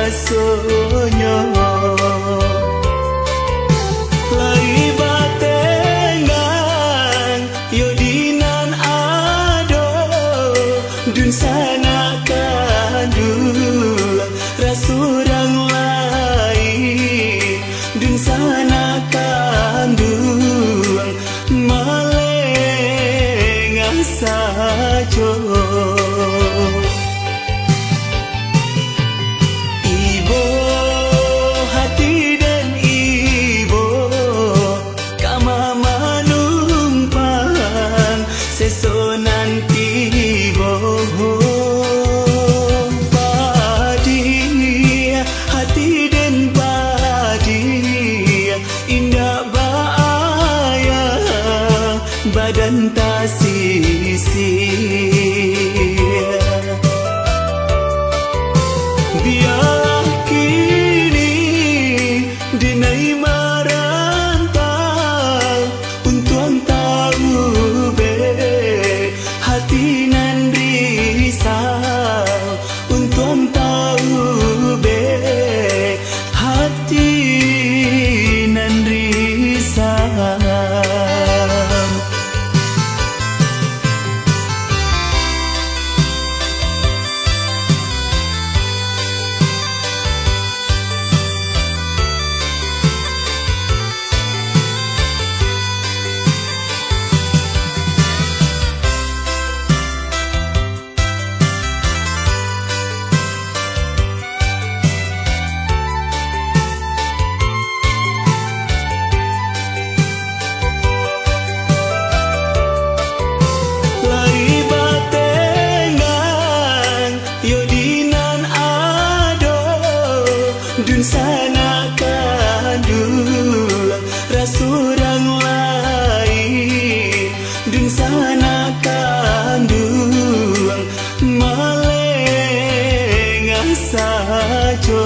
rasanya lai batengan yodinan ado dun sana kandul rasurang lain dun sana kandul malengan sajo badan tak sisir biarlah kini dinai marantau untuang tahu be hati nan risau untuang tahu be hati nan risau. Dun sana kandul rasurang lain dun sana kandul malengan sajo